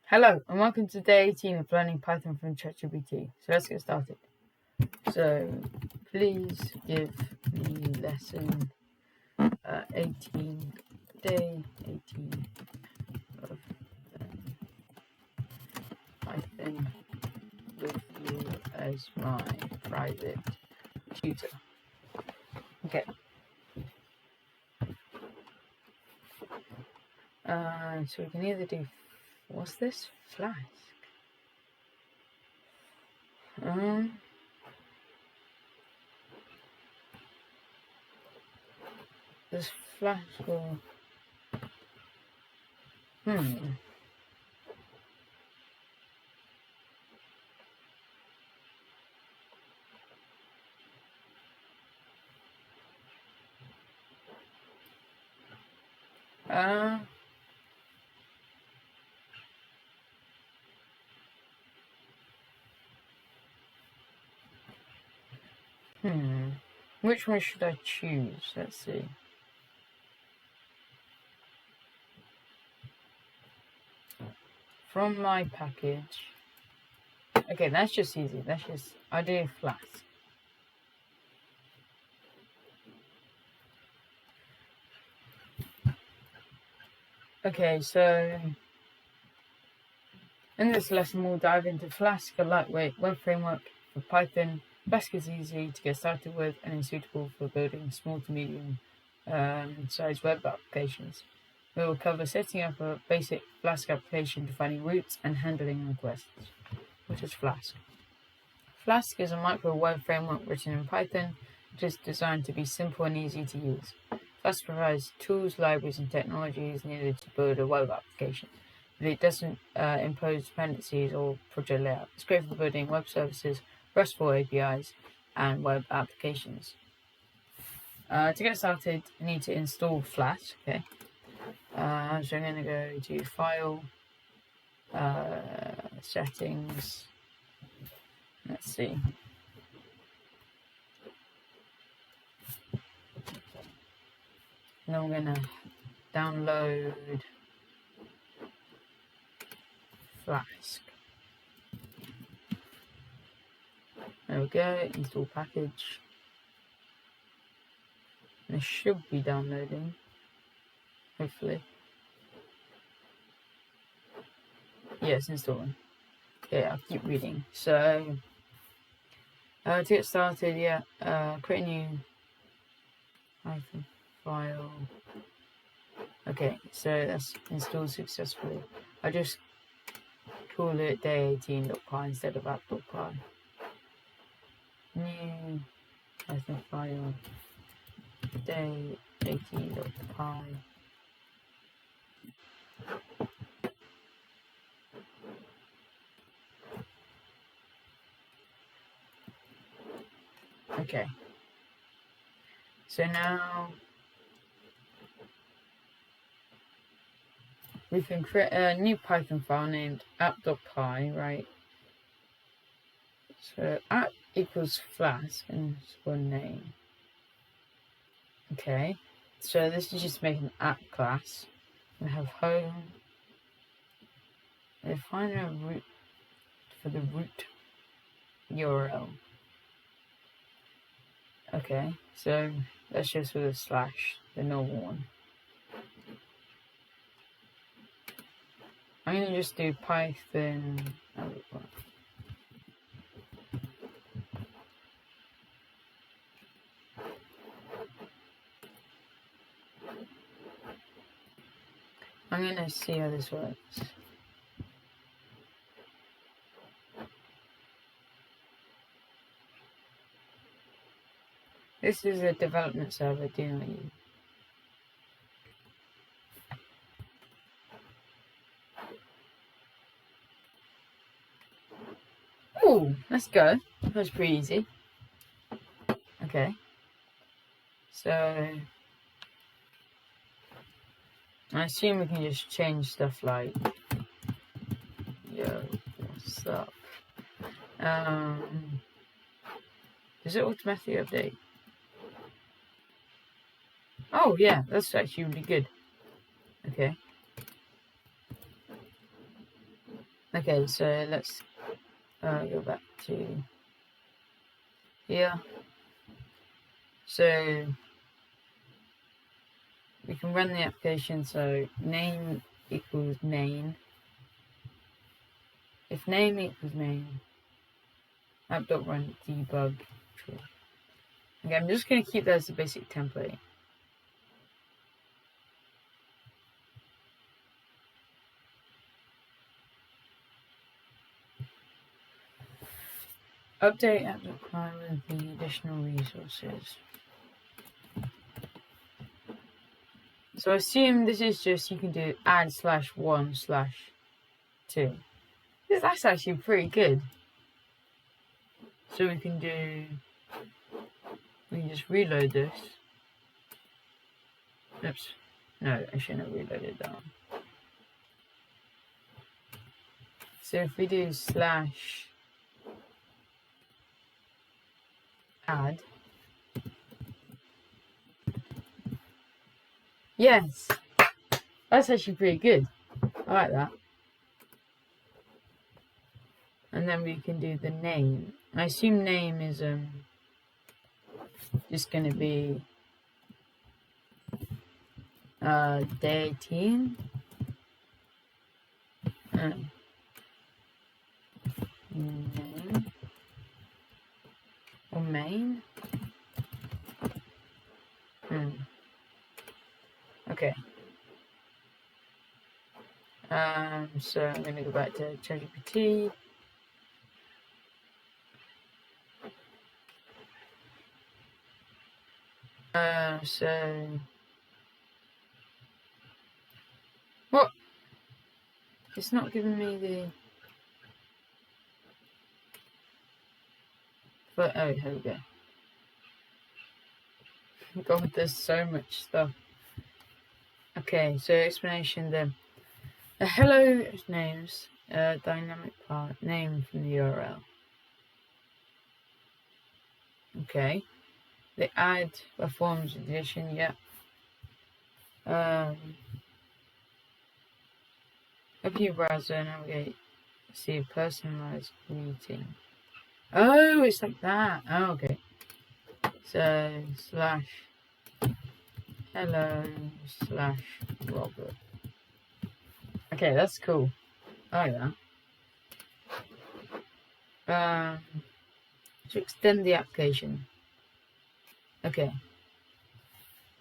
Hello and welcome to day 18 of learning Python from chatgpt. So let's get started. So please give me lesson 18, day 18 of Python with you as my private tutor. Okay. So we can either do, what's this? Flask. This flask or which one should I choose? Let's see. From my package. Okay, that's just easy. I do flask. Okay, so in this lesson we'll dive into Flask, a lightweight web framework for Python. Flask is easy to get started with and is suitable for building small to medium sized web applications. We will cover setting up a basic Flask application, defining routes and handling requests. What is Flask? Flask is a micro web framework written in Python, which is designed to be simple and easy to use. Flask provides tools, libraries, and technologies needed to build a web application, but it doesn't impose dependencies or project layout. It's great for building web services, RESTful APIs, and web applications. To get started, you need to install Flask. Okay. So I'm going to go to File, Settings. Let's see. Then I'm going to download Flask. There we go, install package. And it should be downloading, hopefully. Yeah, it's installing. Okay, I'll keep reading. So, to get started, create a new Python file. Okay, so that's installed successfully. I just call it day18.py instead of app.py. New Python file, day18.py. Okay. So now we can create a new Python file named app.py, right? So app equals Flask and one name. Okay, so this is just make an app class. We have home. Define a root for the root URL. Okay, so that's just with a slash, the normal one. I'm going to just do Python. I'm going to see how this works. This is a development server, do not use. Oh, let's go. That was pretty easy. Okay. So I assume we can just change stuff like, yo, what's up? Does it automatically update? Oh yeah, that's actually really good. Okay. Okay, so let's go back to here. So we can run the application. So name equals main. If name equals main, app.run debug true. Okay, I'm just going to keep that as a basic template. Update app.cry with the additional resources. So I assume this is just, you can do add /1/2. That's actually pretty good. So we can just reload this. Oops. No, I shouldn't have reloaded that one. So if we do /add. Yes! That's actually pretty good. I like that. And then we can do the name. I assume name is just going to be day 18. Name or main. Okay. So I'm going to go back to chatgpt. So what? It's not giving me the. But oh, here we go. God, there's so much stuff. Okay, so explanation then. The hello names dynamic part name from the URL. Okay. The add a forms addition, yeah. Open your browser, navigate, see a personalized greeting. Oh, it's like that. Oh, okay. So /hello/Robert. Okay, that's cool. I like that. To extend the application. Okay.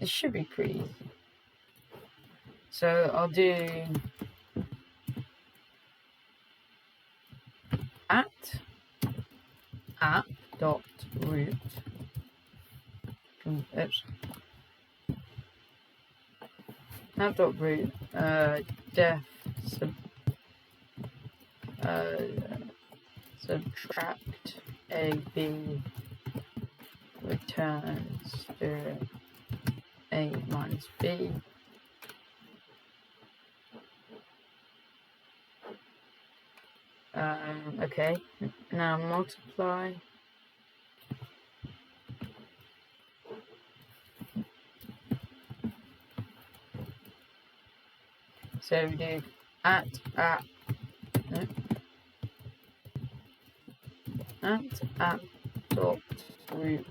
It should be pretty easy. So I'll do @app.root. Oops. App.root def subtract AB returns 0 A minus B. Okay, now multiply. So we do app dot root